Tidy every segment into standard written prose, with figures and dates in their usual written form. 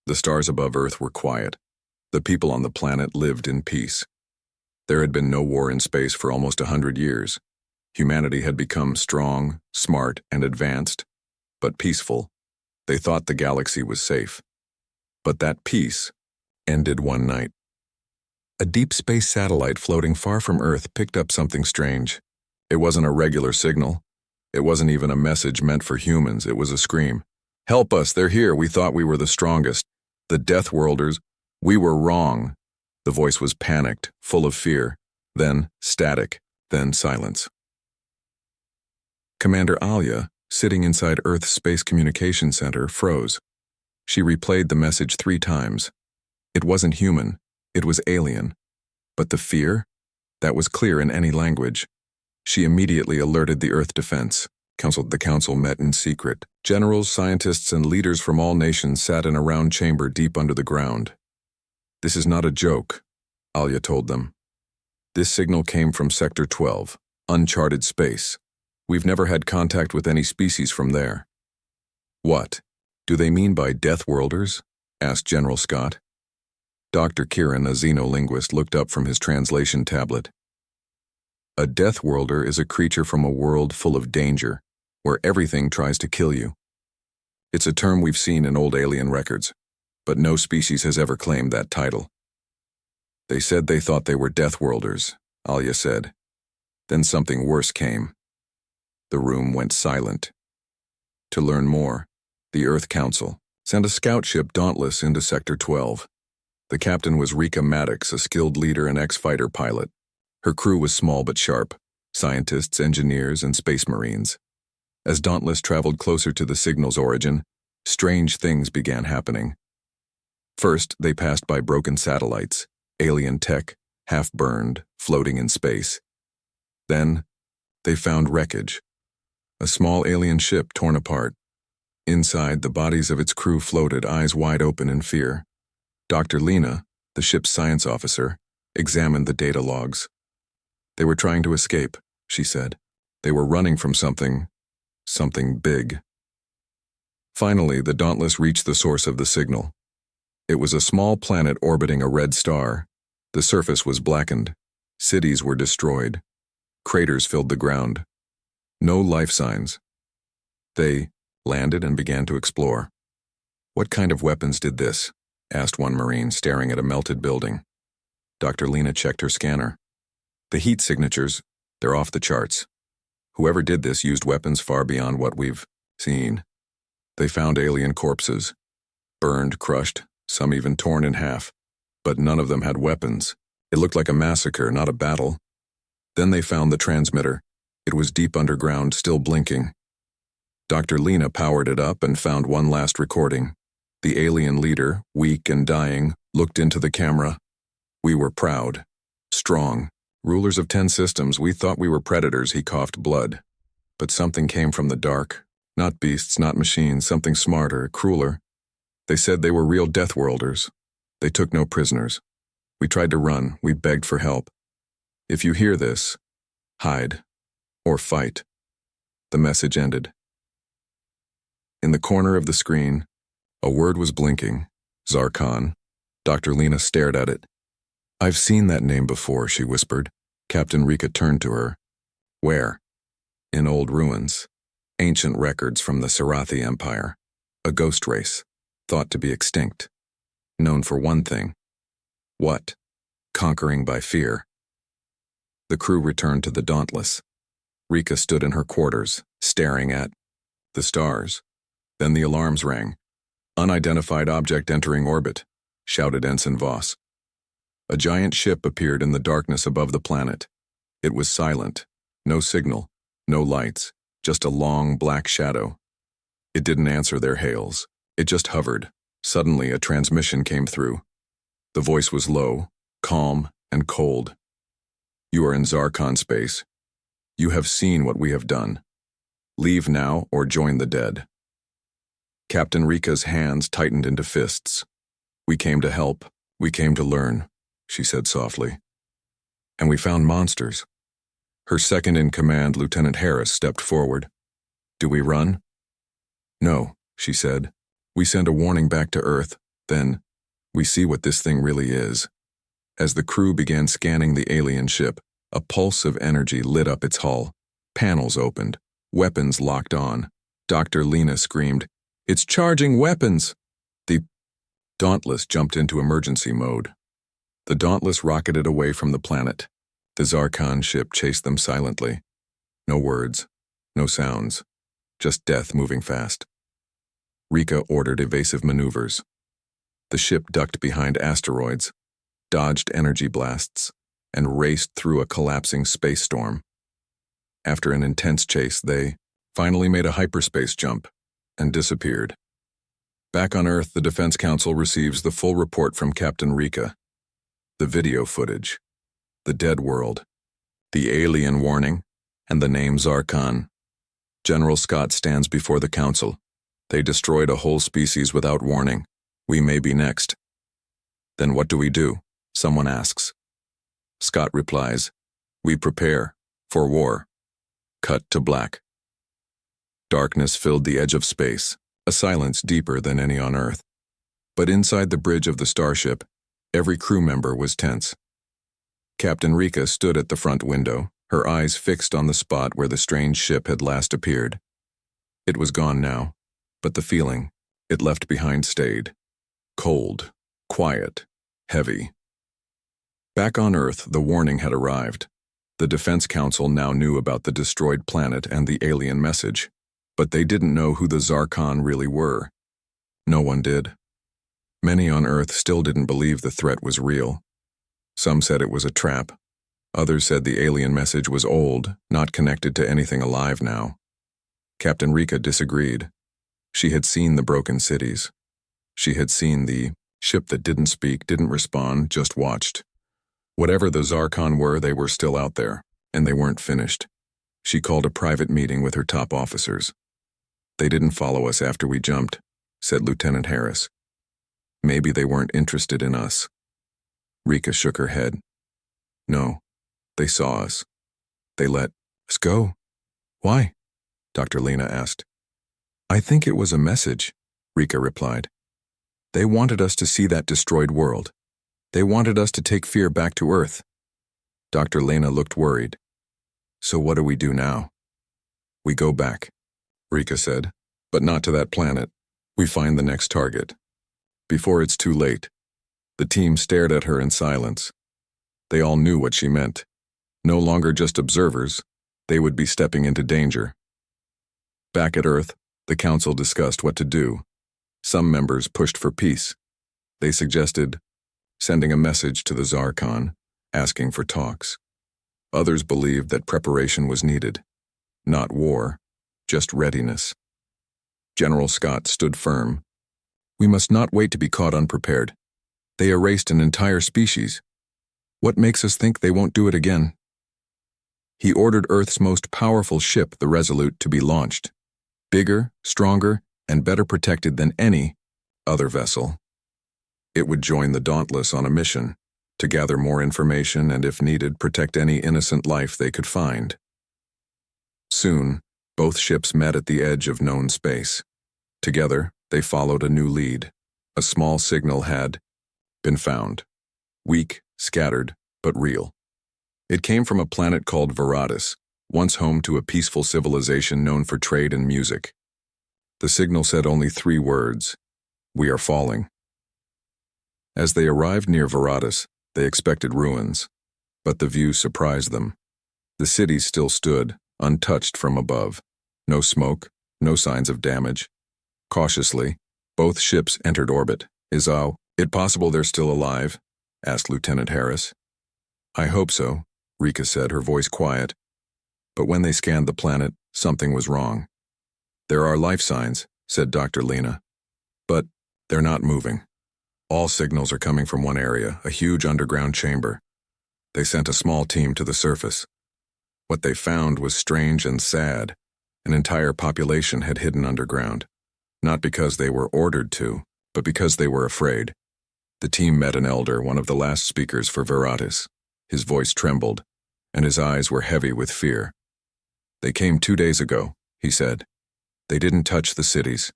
The stars above Earth were quiet. The people on the planet lived in peace. There had been no war in space for almost 100 years. Humanity had become strong, smart, and advanced, but peaceful. They thought the galaxy was safe. But that peace ended one night. A deep space satellite floating far from Earth picked up something strange. It wasn't a regular signal. It wasn't even a message meant for humans. It was a scream. "Help us, they're here. We thought we were the strongest. The Death Worlders. We were wrong." The voice was panicked, full of fear, then static, then silence. Commander Alia, sitting inside Earth's Space Communication Center, froze. She replayed the message 3 times. It wasn't human. It was alien. But the fear? That was clear in any language. She immediately alerted the Earth Defense. The council met in secret. Generals, scientists, and leaders from all nations sat in a round chamber deep under the ground. "This is not a joke," Alia told them. "This signal came from Sector 12, uncharted space. We've never had contact with any species from there." "What? Do they mean by Death Worlders?" asked General Scott. Dr. Kieran, a xenolinguist, looked up from his translation tablet. "A Death Worlder is a creature from a world full of danger, where everything tries to kill you. It's a term we've seen in old alien records, but no species has ever claimed that title." "They said they thought they were Death Worlders," Alia said. Then something worse came. The room went silent. To learn more, the Earth Council sent a scout ship, Dauntless, into Sector 12. The captain was Rika Maddox, a skilled leader and ex-fighter pilot. Her crew was small but sharp, scientists, engineers, and space marines. As Dauntless traveled closer to the signal's origin, strange things began happening. First, they passed by broken satellites, alien tech, half-burned, floating in space. Then, they found wreckage. A small alien ship torn apart. Inside, the bodies of its crew floated, eyes wide open in fear. Dr. Lena, the ship's science officer, examined the data logs. "They were trying to escape," she said. "They were running from something big." Finally, the Dauntless reached the source of the signal. It was a small planet orbiting a red star. The surface was blackened. Cities were destroyed. Craters filled the ground. No life signs. They landed and began to explore. "What kind of weapons did this?" asked one Marine, staring at a melted building. Dr. Lena checked her scanner. "The heat signatures, they're off the charts. Whoever did this used weapons far beyond what we've seen." They found alien corpses, burned, crushed, some even torn in half, but none of them had weapons. It looked like a massacre, not a battle. Then they found the transmitter. It was deep underground, still blinking. Dr. Lena powered it up and found one last recording. The alien leader, weak and dying, looked into the camera. "We were proud, strong, rulers of 10 systems. We thought we were predators," he coughed blood. But something came from the dark. Not beasts, not machines, something smarter, crueler. They said they were real Death Worlders. They took no prisoners. We tried to run. We begged for help. If you hear this, hide or fight. The message ended. In the corner of the screen, a word was blinking. Zarkon. Dr. Lena stared at it. "I've seen that name before," she whispered. Captain Rika turned to her. "Where?" "In old ruins. Ancient records from the Sarathi Empire. A ghost race, thought to be extinct. Known for one thing." "What?" "Conquering by fear." The crew returned to the Dauntless. Rika stood in her quarters, staring at the stars. Then the alarms rang. "Unidentified object entering orbit," shouted Ensign Voss. A giant ship appeared in the darkness above the planet. It was silent. No signal, no lights, just a long black shadow. It didn't answer their hails. It just hovered. Suddenly, a transmission came through. The voice was low, calm, and cold. "You are in Zarkon space. You have seen what we have done. Leave now or join the dead." Captain Rika's hands tightened into fists. "We came to help. We came to learn," she said softly. "And we found monsters." Her second-in-command, Lieutenant Harris, stepped forward. "Do we run?" "No," she said. "We send a warning back to Earth. Then, we see what this thing really is. As the crew began scanning the alien ship, a pulse of energy lit up its hull. Panels opened, weapons locked on. Dr. Lena screamed, "It's charging weapons!" The Dauntless jumped into emergency mode. The Dauntless rocketed away from the planet. The Zarkon ship chased them silently. No words, no sounds, just death moving fast. Rika ordered evasive maneuvers. The ship ducked behind asteroids, dodged energy blasts, and raced through a collapsing space storm. After an intense chase, they finally made a hyperspace jump and disappeared. Back on Earth, the Defense Council receives the full report from Captain Rika. The video footage, the dead world, the alien warning, and the name Zarkon. General Scott stands before the council. They destroyed a whole species without warning. We may be next. Then what do? Someone asks. Scott replies, "We prepare for war." Cut to black. Darkness filled the edge of space, a silence deeper than any on Earth. But inside the bridge of the starship, every crew member was tense. Captain Rika stood at the front window, her eyes fixed on the spot where the strange ship had last appeared. It was gone now, but the feeling it left behind stayed. Cold, quiet, heavy. Back on Earth, the warning had arrived. The Defense Council now knew about the destroyed planet and the alien message, but they didn't know who the Zarkon really were. No one did. Many on Earth still didn't believe the threat was real. Some said it was a trap. Others said the alien message was old, not connected to anything alive now. Captain Rika disagreed. She had seen the broken cities. She had seen the ship that didn't speak, didn't respond, just watched. Whatever the Zarkon were, they were still out there, and they weren't finished. She called a private meeting with her top officers. "They didn't follow us after we jumped," said Lieutenant Harris. "Maybe they weren't interested in us." Rika shook her head. "No, they saw us. They let us go." "Why?" Dr. Lena asked. "I think it was a message," Rika replied. "They wanted us to see that destroyed world. They wanted us to take fear back to Earth." Dr. Lena looked worried. "So what do we do now?" "We go back," Rika said, "but not to that planet. We find the next target. Before it's too late." The team stared at her in silence. They all knew what she meant. No longer just observers, they would be stepping into danger. Back at Earth, the council discussed what to do. Some members pushed for peace. They suggested sending a message to the Zarkon, asking for talks. Others believed that preparation was needed. Not war, just readiness. General Scott stood firm. "We must not wait to be caught unprepared. They erased an entire species. What makes us think they won't do it again?" He ordered Earth's most powerful ship, the Resolute, to be launched. Bigger, stronger, and better protected than any other vessel. It would join the Dauntless on a mission to gather more information and, if needed, protect any innocent life they could find. Soon, both ships met at the edge of known space. Together, they followed a new lead. A small signal had been found. Weak, scattered, but real. It came from a planet called Veratus, once home to a peaceful civilization known for trade and music. The signal said only 3 words: "We are falling." As they arrived near Veratus, they expected ruins, but the view surprised them. The city still stood, untouched from above. No smoke, no signs of damage. Cautiously, both ships entered orbit. "Is it possible they're still alive?" asked Lieutenant Harris. "I hope so," Rika said, her voice quiet. But when they scanned the planet, something was wrong. "There are life signs," said Dr. Lena. "But they're not moving. All signals are coming from one area, a huge underground chamber. They sent a small team to the surface. What they found was strange and sad. An entire population had hidden underground, not because they were ordered to, but because they were afraid." The team met an elder, one of the last speakers for Veratus. His voice trembled, and his eyes were heavy with fear. "They came 2 days ago," he said. "They didn't touch the cities.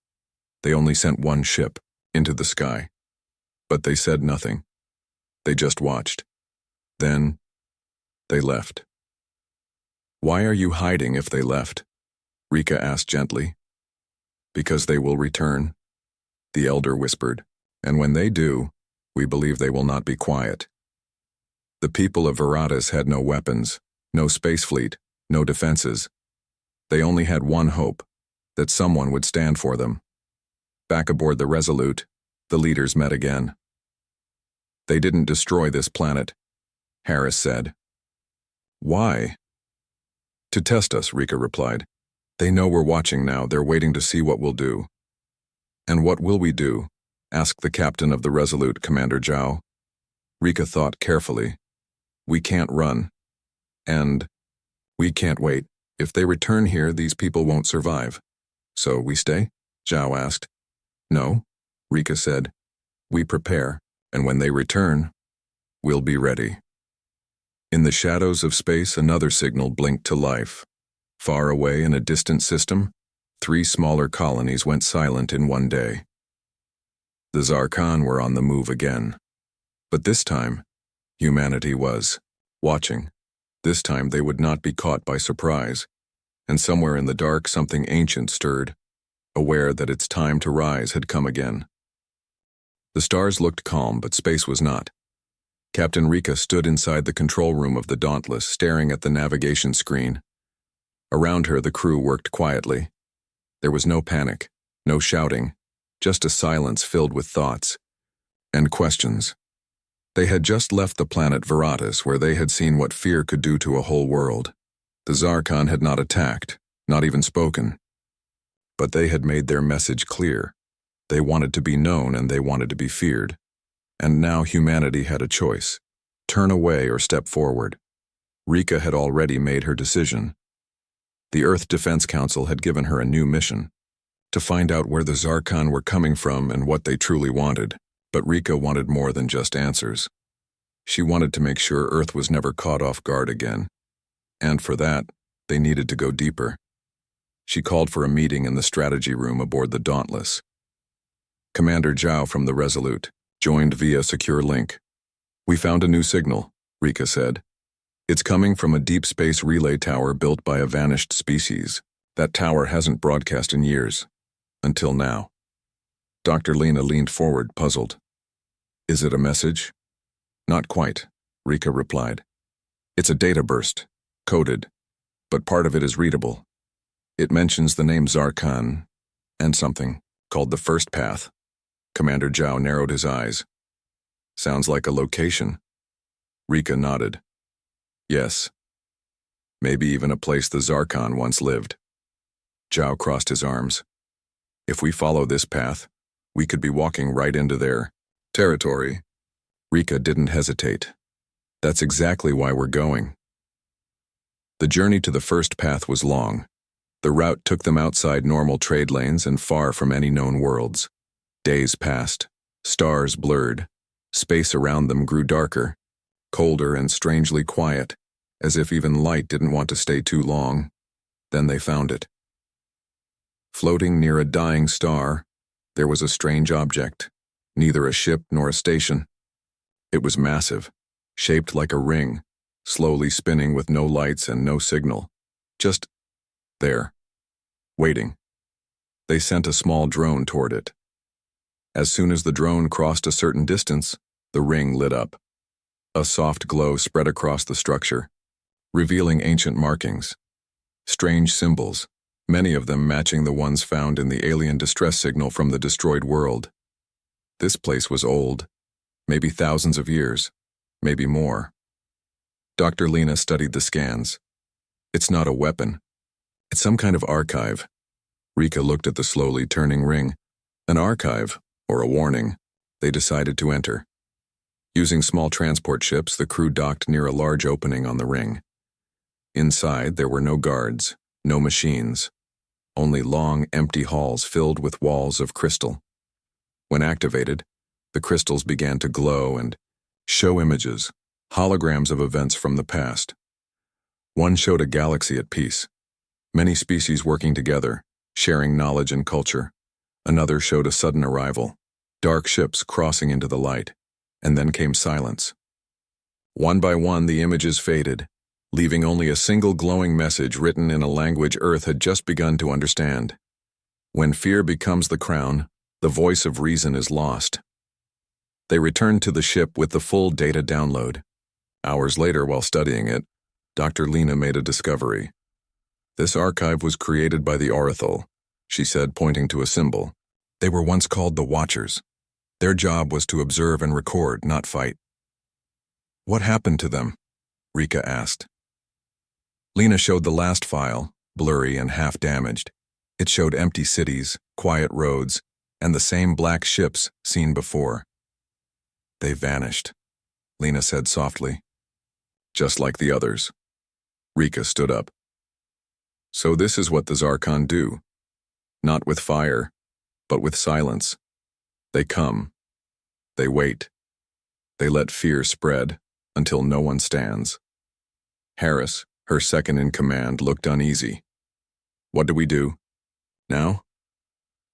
They only sent one ship, into the sky. But they said nothing. They just watched. Then, they left. "Why are you hiding if they left?" Rika asked gently. "Because they will return," the elder whispered, "and when they do, we believe they will not be quiet." The people of Veratus had no weapons, no space fleet, no defenses. They only had one hope, that someone would stand for them. Back aboard the Resolute, the leaders met again. "They didn't destroy this planet," Harris said. "Why?" "To test us," Rika replied. "They know we're watching now. They're waiting to see what we'll do." "And what will we do?" asked the captain of the Resolute, Commander Zhao. Rika thought carefully. "We can't run. And we can't wait. If they return here, these people won't survive. So we stay?" Zhao asked. "No," Rika said. "We prepare, and when they return, we'll be ready." In the shadows of space, another signal blinked to life. Far away in a distant system, 3 smaller colonies went silent in one day. The Zarkon were on the move again. But this time, humanity was watching. This time they would not be caught by surprise. And somewhere in the dark, something ancient stirred, aware that its time to rise had come again. The stars looked calm, but space was not. Captain Rika stood inside the control room of the Dauntless, staring at the navigation screen. Around her, the crew worked quietly. There was no panic, no shouting, just a silence filled with thoughts and questions. They had just left the planet Veratus, where they had seen what fear could do to a whole world. The Zarkon had not attacked, not even spoken. But they had made their message clear. They wanted to be known and they wanted to be feared. And now humanity had a choice: turn away or step forward. Rika had already made her decision. The Earth Defense Council had given her a new mission: to find out where the Zarkon were coming from and what they truly wanted. But Rika wanted more than just answers. She wanted to make sure Earth was never caught off guard again. And for that, they needed to go deeper. She called for a meeting in the strategy room aboard the Dauntless. Commander Zhao from the Resolute joined via secure link. "We found a new signal," Rika said. "It's coming from a deep space relay tower built by a vanished species. That tower hasn't broadcast in years. Until now." Dr. Lena leaned forward, puzzled. "Is it a message?" "Not quite," Rika replied. "It's a data burst, coded, but part of it is readable. It mentions the name Zarkon and something called the First Path." Commander Zhao narrowed his eyes. "Sounds like a location." Rika nodded. "Yes. Maybe even a place the Zarkon once lived." Zhao crossed his arms. "If we follow this path, we could be walking right into their territory." Rika didn't hesitate. "That's exactly why we're going." The journey to the First Path was long. The route took them outside normal trade lanes and far from any known worlds. Days passed. Stars blurred. Space around them grew darker, colder and strangely quiet, as if even light didn't want to stay too long. Then they found it. Floating near a dying star, there was a strange object, neither a ship nor a station. It was massive, shaped like a ring, slowly spinning with no lights and no signal. Just there, waiting. They sent a small drone toward it. As soon as the drone crossed a certain distance, the ring lit up. A soft glow spread across the structure, revealing ancient markings. Strange symbols, many of them matching the ones found in the alien distress signal from the destroyed world. This place was old, maybe thousands of years, maybe more. Dr. Lena studied the scans. "It's not a weapon. It's some kind of archive." Rika looked at the slowly turning ring. An archive, or a warning. They decided to enter. Using small transport ships, the crew docked near a large opening on the ring. Inside, there were no guards, no machines, only long, empty halls filled with walls of crystal. When activated, the crystals began to glow and show images, holograms of events from the past. One showed a galaxy at peace, many species working together, sharing knowledge and culture. Another showed a sudden arrival, dark ships crossing into the light, and then came silence. One by one, the images faded, leaving only a single glowing message written in a language Earth had just begun to understand. When fear becomes the crown, the voice of reason is lost. They returned to the ship with the full data download. Hours later, while studying it, Dr. Lena made a discovery. This archive was created by the Orithal, she said, pointing to a symbol. They were once called the Watchers. Their job was to observe and record, not fight. What happened to them? Rika asked. Lena showed the last file, blurry and half-damaged. It showed empty cities, quiet roads, and the same black ships seen before. They vanished, Lena said softly. Just like the others. Rika stood up. So this is what the Zarkon do. Not with fire, but with silence. They come. They wait. They let fear spread until no one stands. Harris, her second in command, looked uneasy. What do we do? Now?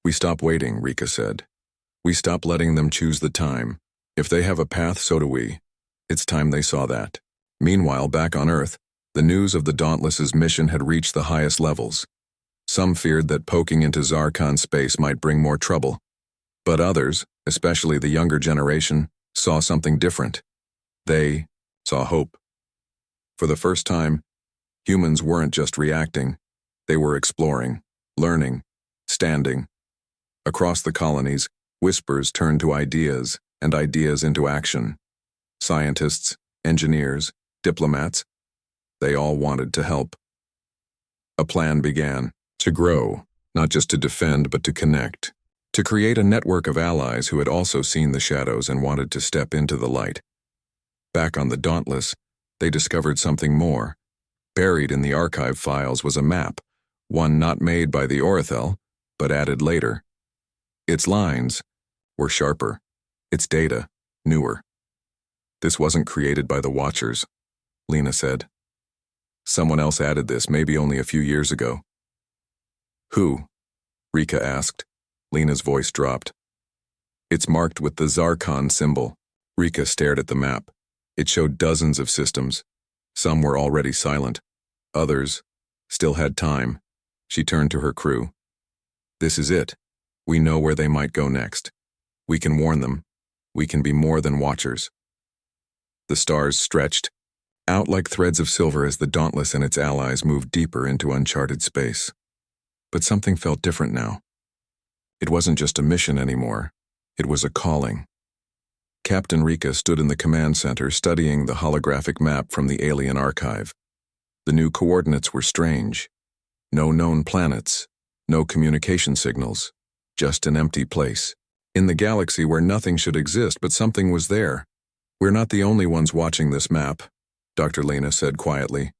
We stop waiting, Rika said. We stop letting them choose the time. If they have a path, so do we. It's time they saw that. Meanwhile, back on Earth, the news of the Dauntless's mission had reached the highest levels. Some feared that poking into Zarkon space might bring more trouble. But others, especially the younger generation, saw something different. They saw hope. For the first time, humans weren't just reacting. They were exploring, learning, standing. Across the colonies, whispers turned to ideas, and ideas into action. Scientists, engineers, diplomats, they all wanted to help. A plan began, to grow, not just to defend but to connect, to create a network of allies who had also seen the shadows and wanted to step into the light. Back on the Dauntless, they discovered something more. Buried in the archive files was a map, one not made by the Orithal, but added later. Its lines were sharper, its data newer. This wasn't created by the Watchers, Lena said. Someone else added this, maybe only a few years ago. Who? Rika asked. Lena's voice dropped. It's marked with the Zarkon symbol. Rika stared at the map. It showed dozens of systems. Some were already silent. Others still had time. She turned to her crew. This is it. We know where they might go next. We can warn them. We can be more than watchers. The stars stretched, out like threads of silver as the Dauntless and its allies moved deeper into uncharted space. But something felt different now. It wasn't just a mission anymore. It was a calling. Captain Rika stood in the command center studying the holographic map from the alien archive. The new coordinates were strange. No known planets, no communication signals, just an empty place. In the galaxy where nothing should exist, but something was there. We're not the only ones watching this map, Dr. Lena said quietly.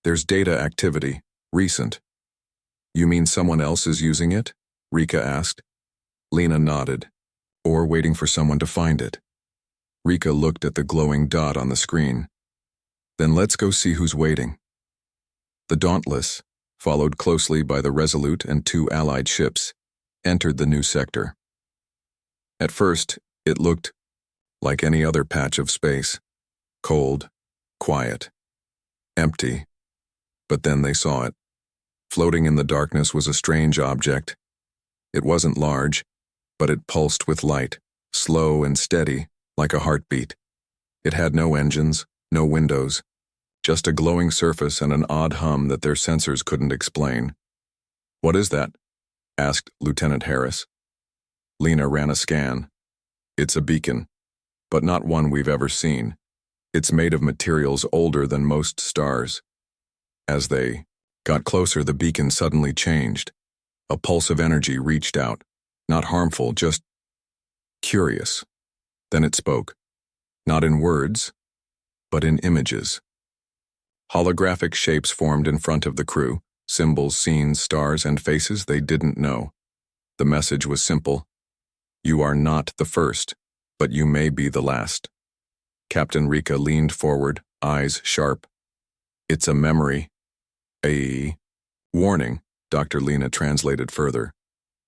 There's data activity, recent. You mean someone else is using it? Rika asked. Lena nodded. Or waiting for someone to find it. Rika looked at the glowing dot on the screen. Then let's go see who's waiting. The Dauntless, followed closely by the Resolute and 2 allied ships, entered the new sector. At first, it looked like any other patch of space. Cold, quiet, empty. But then they saw it. Floating in the darkness was a strange object. It wasn't large, but it pulsed with light, slow and steady, like a heartbeat. It had no engines, no windows, just a glowing surface and an odd hum that their sensors couldn't explain. What is that? Asked Lieutenant Harris. Lena ran a scan. It's a beacon, but not one we've ever seen. It's made of materials older than most stars. As they got closer, the beacon suddenly changed. A pulse of energy reached out, not harmful, just curious. Then it spoke, not in words, but in images. Holographic shapes formed in front of the crew, symbols, scenes, stars, and faces they didn't know. The message was simple. You are not the first, but you may be the last. Captain Rika leaned forward, eyes sharp. It's a memory. A warning, Dr. Lena translated further.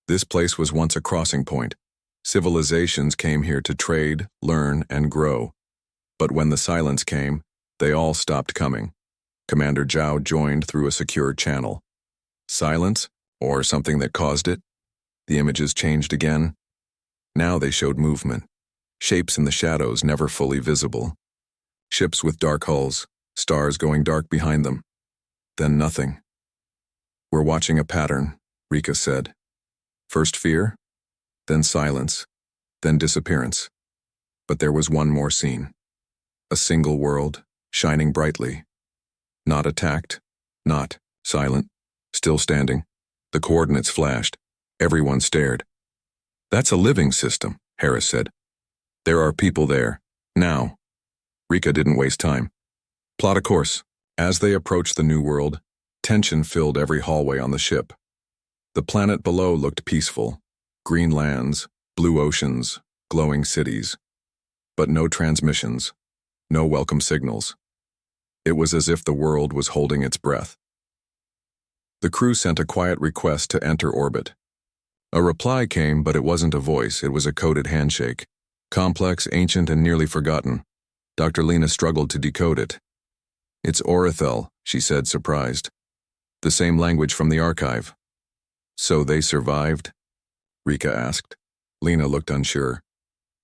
This place was once a crossing point, Civilizations came here to trade, learn, and grow. But when the silence came, they all stopped coming. Commander Zhao joined through a secure channel. Silence, or something that caused it? The images changed again. Now they showed movement. Shapes in the shadows never fully visible. Ships with dark hulls, stars going dark behind them. Then nothing. "We're watching a pattern," Rika said. First fear, then silence, then disappearance. But there was one more scene. A single world, shining brightly. Not attacked, not silent, still standing. The coordinates flashed. Everyone stared. "That's a living system," Harris said. "There are people there. Now." Rika didn't waste time. "Plot a course." As they approached the new world, tension filled every hallway on the ship. The planet below looked peaceful. Green lands, blue oceans, glowing cities. But no transmissions, no welcome signals. It was as if the world was holding its breath. The crew sent a quiet request to enter orbit. A reply came, but it wasn't a voice, it was a coded handshake. Complex, ancient, and nearly forgotten. Dr. Lena struggled to decode it. "It's Orithel," she said, surprised. "The same language from the archive." "So they survived?" Rika asked. Lena looked unsure.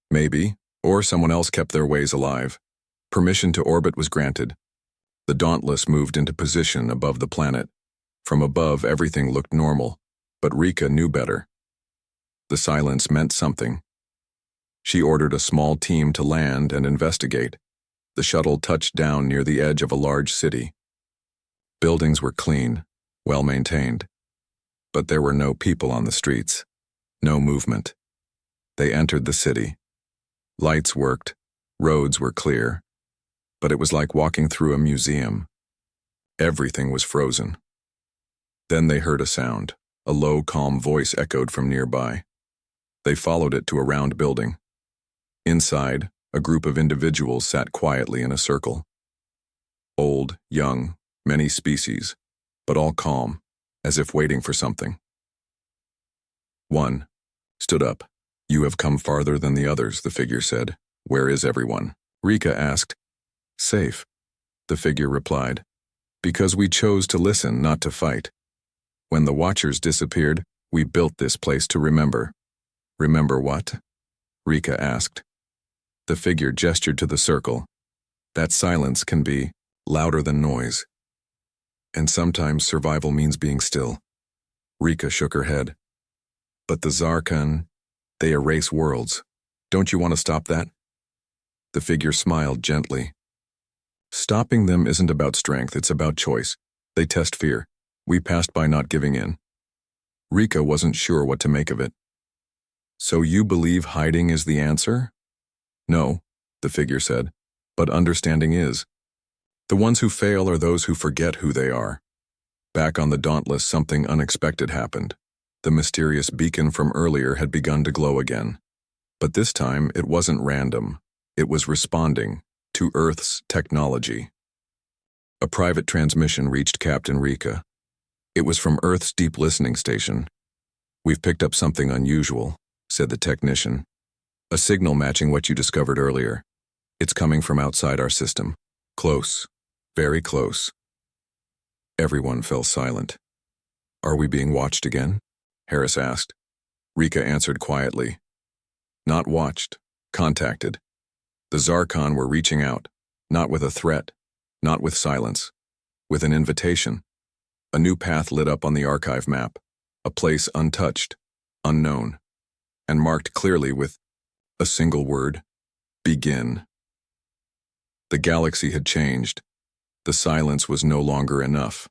"Maybe, or someone else kept their ways alive." Permission to orbit was granted. The Dauntless moved into position above the planet. From above, everything looked normal, but Rika knew better. The silence meant something. She ordered a small team to land and investigate. The shuttle touched down near the edge of a large city. Buildings were clean, well maintained. But there were no people on the streets. No movement. They entered the city. Lights worked, roads were clear. But it was like walking through a museum. Everything was frozen. Then they heard a sound. A low, calm voice echoed from nearby. They followed it to a round building. Inside, a group of individuals sat quietly in a circle. Old, young, many species, but all calm, as if waiting for something. One stood up. "You have come farther than the others," the figure said. "Where is everyone?" Rika asked. "Safe," the figure replied. "Because we chose to listen, not to fight. When the Watchers disappeared, we built this place to remember." "Remember what?" Rika asked. The figure gestured to the circle. "That silence can be louder than noise. And sometimes survival means being still." Rika shook her head. "But the Zarkon, they erase worlds. Don't you want to stop that?" The figure smiled gently. "Stopping them isn't about strength, it's about choice. They test fear. We passed by not giving in." Rika wasn't sure what to make of it. "So you believe hiding is the answer?" "No," the figure said, "but understanding is. The ones who fail are those who forget who they are." Back on the Dauntless, something unexpected happened. The mysterious beacon from earlier had begun to glow again. But this time, it wasn't random. It was responding to Earth's technology. A private transmission reached Captain Rika. It was from Earth's deep listening station. "We've picked up something unusual," said the technician. "A signal matching what you discovered earlier. It's coming from outside our system. Close. Very close." Everyone fell silent. "Are we being watched again?" Harris asked. Rika answered quietly. "Not watched. Contacted. The Zarkon were reaching out, not with a threat, not with silence, with an invitation." A new path lit up on the archive map, a place untouched, unknown, and marked clearly with a single word: begin. The galaxy had changed. The silence was no longer enough.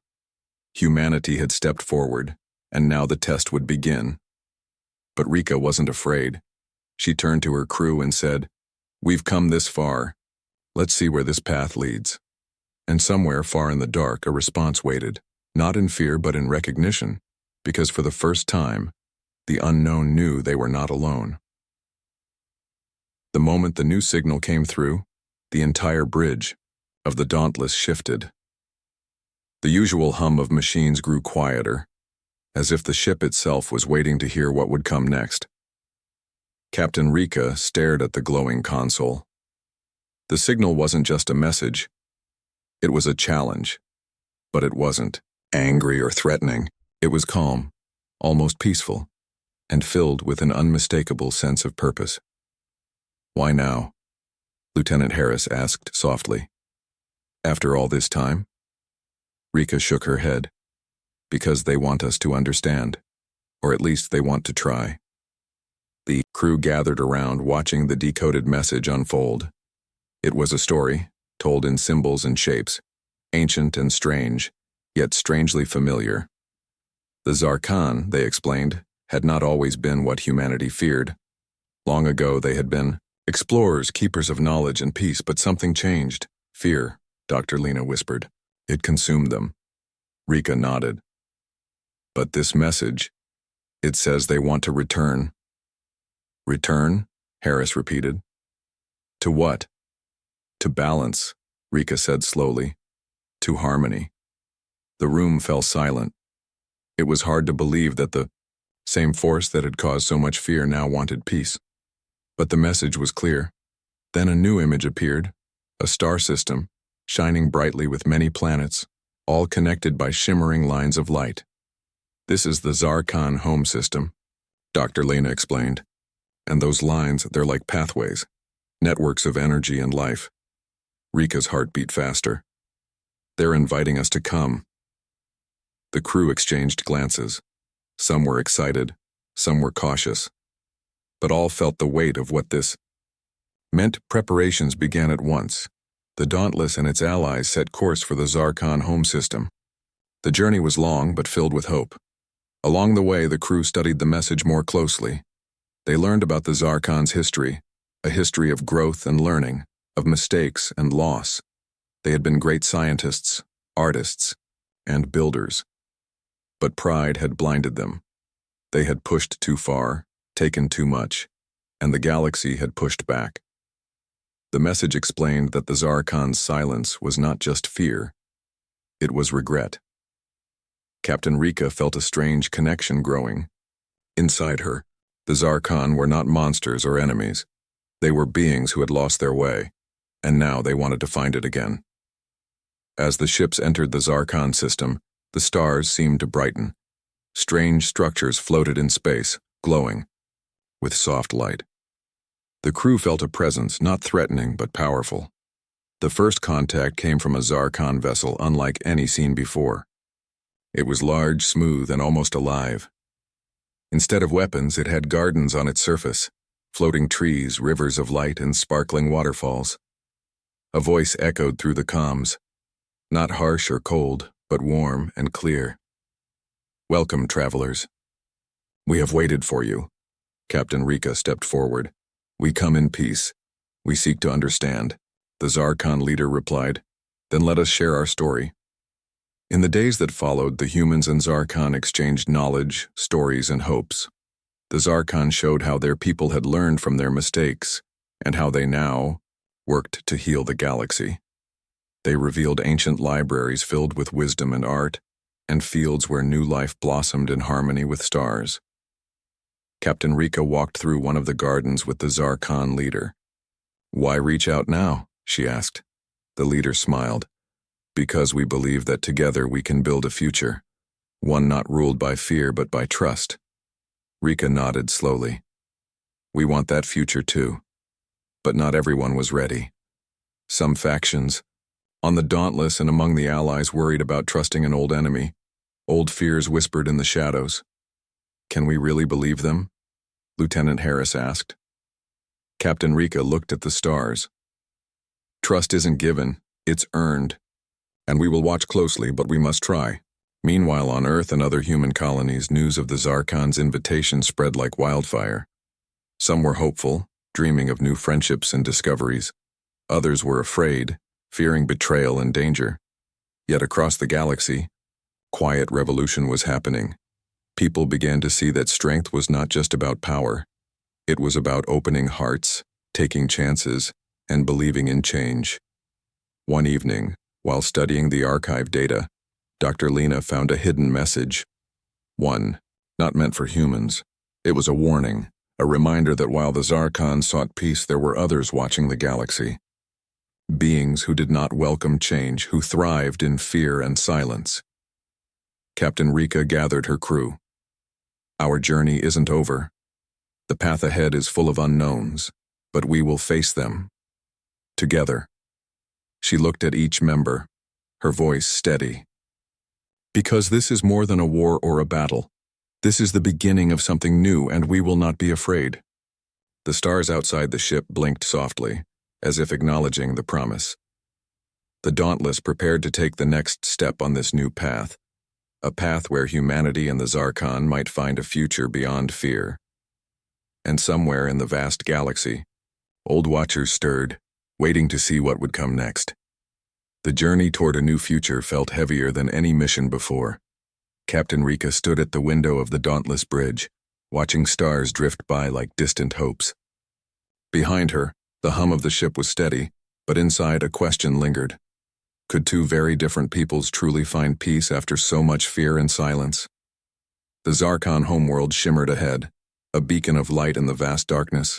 Humanity had stepped forward, and now the test would begin. But Rika wasn't afraid. She turned to her crew and said, "We've come this far. Let's see where this path leads." And somewhere far in the dark, a response waited, not in fear but in recognition, because for the first time, the unknown knew they were not alone. The moment the new signal came through, the entire bridge of the Dauntless shifted. The usual hum of machines grew quieter, as if the ship itself was waiting to hear what would come next. Captain Rika stared at the glowing console. The signal wasn't just a message. It was a challenge. But it wasn't angry or threatening. It was calm, almost peaceful, and filled with an unmistakable sense of purpose. "Why now?" Lieutenant Harris asked softly. "After all this time?" Rika shook her head. "Because they want us to understand. Or at least they want to try." The crew gathered around, watching the decoded message unfold. It was a story, told in symbols and shapes, ancient and strange, yet strangely familiar. The Zarkon, they explained, had not always been what humanity feared. Long ago they had been explorers, keepers of knowledge and peace, but something changed. Fear, Dr. Lena whispered. It consumed them. Rika nodded. "But this message, it says they want to return." "Return?" Harris repeated. "To what?" "To balance," Rika said slowly. "To harmony." The room fell silent. It was hard to believe that the same force that had caused so much fear now wanted peace. But the message was clear. Then a new image appeared, a star system, shining brightly with many planets, all connected by shimmering lines of light. "This is the Zarkon home system," Dr. Lena explained. "And those lines, they're like pathways, networks of energy and life." Rika's heart beat faster. "They're inviting us to come." The crew exchanged glances. Some were excited, some were cautious. But all felt the weight of what this meant. Preparations began at once. The Dauntless and its allies set course for the Zarkon home system. The journey was long but filled with hope. Along the way, the crew studied the message more closely. They learned about the Zarkon's history, a history of growth and learning, of mistakes and loss. They had been great scientists, artists, and builders. But pride had blinded them. They had pushed too far, taken too much, and the galaxy had pushed back. The message explained that the Zarkon's silence was not just fear, it was regret. Captain Rika felt a strange connection growing. Inside her, the Zarkon were not monsters or enemies. They were beings who had lost their way, and now they wanted to find it again. As the ships entered the Zarkon system, the stars seemed to brighten. Strange structures floated in space, glowing, with soft light. The crew felt a presence, not threatening but powerful. The first contact came from a Zarkon vessel unlike any seen before. It was large, smooth, and almost alive. Instead of weapons, it had gardens on its surface, floating trees, rivers of light, and sparkling waterfalls. A voice echoed through the comms, not harsh or cold, but warm and clear. "Welcome, travelers. We have waited for you." Captain Rika stepped forward. "We come in peace. We seek to understand," the Zarkon leader replied. "Then let us share our story." In the days that followed, the humans and Zarkon exchanged knowledge, stories, and hopes. The Zarkon showed how their people had learned from their mistakes, and how they now worked to heal the galaxy. They revealed ancient libraries filled with wisdom and art, and fields where new life blossomed in harmony with stars. Captain Rika walked through one of the gardens with the Zarkon leader. "Why reach out now?" she asked. The leader smiled. "Because we believe that together we can build a future, one not ruled by fear but by trust." Rika nodded slowly. "We want that future too. But not everyone was ready. Some factions, on the Dauntless and among the allies, worried about trusting an old enemy. Old fears whispered in the shadows. "Can we really believe them?" Lieutenant Harris asked. Captain Rika looked at the stars. "Trust isn't given, it's earned. And we will watch closely, but we must try." Meanwhile, on Earth and other human colonies, news of the Zarkon's invitation spread like wildfire. Some were hopeful, dreaming of new friendships and discoveries. Others were afraid, fearing betrayal and danger. Yet across the galaxy, quiet revolution was happening. People began to see that strength was not just about power. It was about opening hearts, taking chances, and believing in change. One evening, while studying the archive data, Dr. Lena found a hidden message. One, not meant for humans. It was a warning, A reminder that while the Zarkon sought peace, there were others watching the galaxy. Beings who did not welcome change, who thrived in fear and silence. Captain Rika gathered her crew. Our journey isn't over. The path ahead is full of unknowns, but we will face them. Together. She looked at each member, her voice steady. Because this is more than a war or a battle. This is the beginning of something new, and we will not be afraid. The stars outside the ship blinked softly, as if acknowledging the promise. The Dauntless prepared to take the next step on this new path, a path where humanity and the Zarkon might find a future beyond fear. And somewhere in the vast galaxy, old watchers stirred, waiting to see what would come next. The journey toward a new future felt heavier than any mission before. Captain Rika stood at the window of the Dauntless Bridge, watching stars drift by like distant hopes. Behind her, the hum of the ship was steady, but inside a question lingered. Could two very different peoples truly find peace after so much fear and silence? The Zarkon homeworld shimmered ahead, a beacon of light in the vast darkness.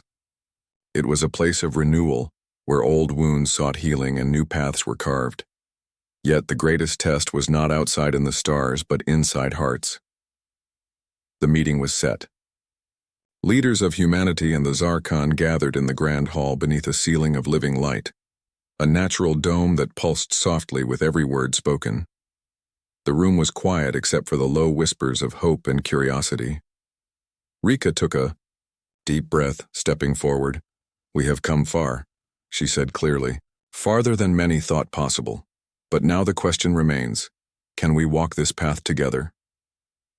It was a place of renewal, where old wounds sought healing and new paths were carved. Yet the greatest test was not outside in the stars, but inside hearts. The meeting was set. Leaders of humanity and the Zarkon gathered in the grand hall beneath a ceiling of living light, a natural dome that pulsed softly with every word spoken. The room was quiet except for the low whispers of hope and curiosity. Rika took a deep breath, stepping forward. "We have come far," she said clearly, "farther than many thought possible. But now the question remains, can we walk this path together?"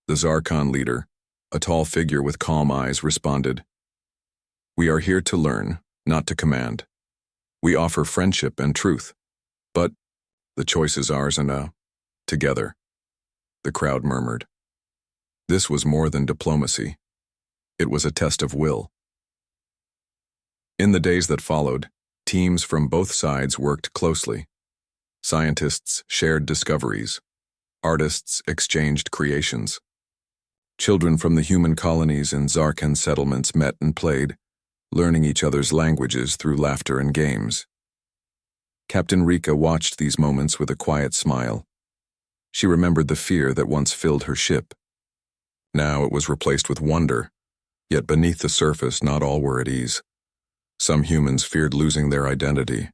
The Zarkon leader, a tall figure with calm eyes, responded, "We are here to learn, not to command. We offer friendship and truth. But the choice is ours and together." The crowd murmured. This was more than diplomacy. It was a test of will. In the days that followed, teams from both sides worked closely. Scientists shared discoveries. Artists exchanged creations. Children from the human colonies and Zarkon settlements met and played, learning each other's languages through laughter and games. Captain Rika watched these moments with a quiet smile. She remembered the fear that once filled her ship. Now it was replaced with wonder, yet beneath the surface not all were at ease. Some humans feared losing their identity.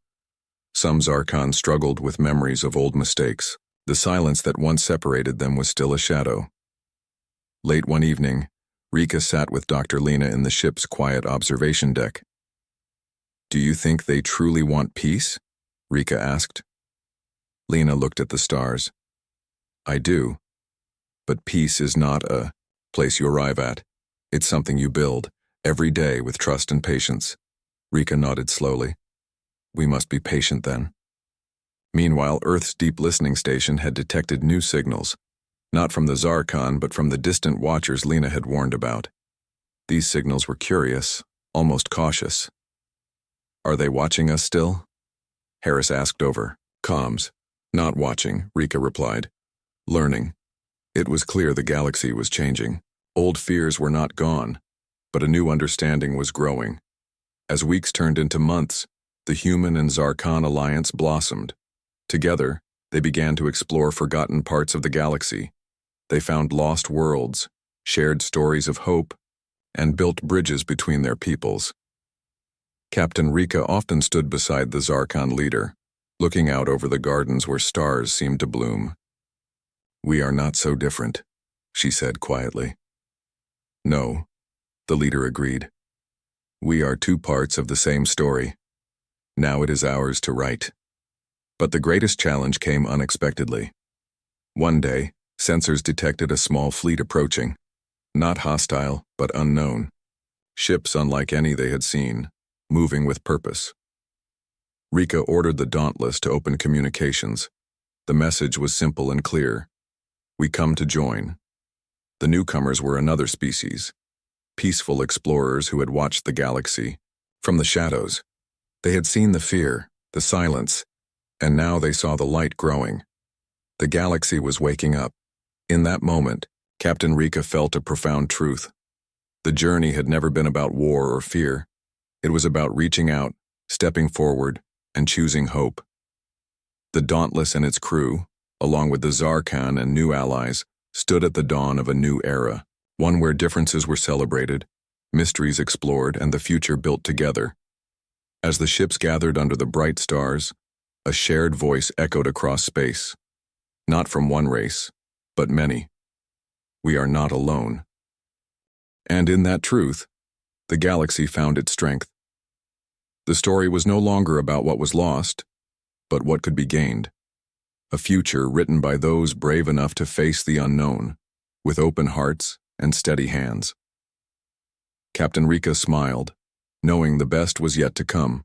Some Zarkon struggled with memories of old mistakes. The silence that once separated them was still a shadow. Late one evening, Rika sat with Dr. Lena in the ship's quiet observation deck. "Do you think they truly want peace?" Rika asked. Lena looked at the stars. "I do. But peace is not a place you arrive at. It's something you build, every day with trust and patience." Rika nodded slowly. "We must be patient then." Meanwhile, Earth's deep listening station had detected new signals, not from the Zarkon but from the distant watchers Lena had warned about. These signals were curious, almost cautious. "Are they watching us still?" Harris asked over comms. "Not watching," Rika replied. "Learning." It was clear the galaxy was changing. Old fears were not gone, but a new understanding was growing. As weeks turned into months, the human and Zarkon alliance blossomed. Together, they began to explore forgotten parts of the galaxy. They found lost worlds, shared stories of hope, and built bridges between their peoples. Captain Rika often stood beside the Zarkon leader, looking out over the gardens where stars seemed to bloom. "We are not so different," she said quietly. "No," the leader agreed. "We are two parts of the same story. Now it is ours to write." But the greatest challenge came unexpectedly. One day, sensors detected a small fleet approaching. Not hostile, but unknown. Ships unlike any they had seen, moving with purpose. Rika ordered the Dauntless to open communications. The message was simple and clear. "We come to join." The newcomers were another species. Peaceful explorers who had watched the galaxy from the shadows. They had seen the fear, the silence, and now they saw the light growing. The galaxy was waking up. In that moment, Captain Rika felt a profound truth. The journey had never been about war or fear. It was about reaching out, stepping forward, and choosing hope. The Dauntless and its crew, along with the Zarkhan and new allies, stood at the dawn of a new era, one where differences were celebrated, mysteries explored, and the future built together. As the ships gathered under the bright stars, a shared voice echoed across space. Not from one race, but many. We are not alone. And in that truth, the galaxy found its strength. The story was no longer about what was lost, but what could be gained. A future written by those brave enough to face the unknown, with open hearts and steady hands. Captain Rika smiled, knowing the best was yet to come.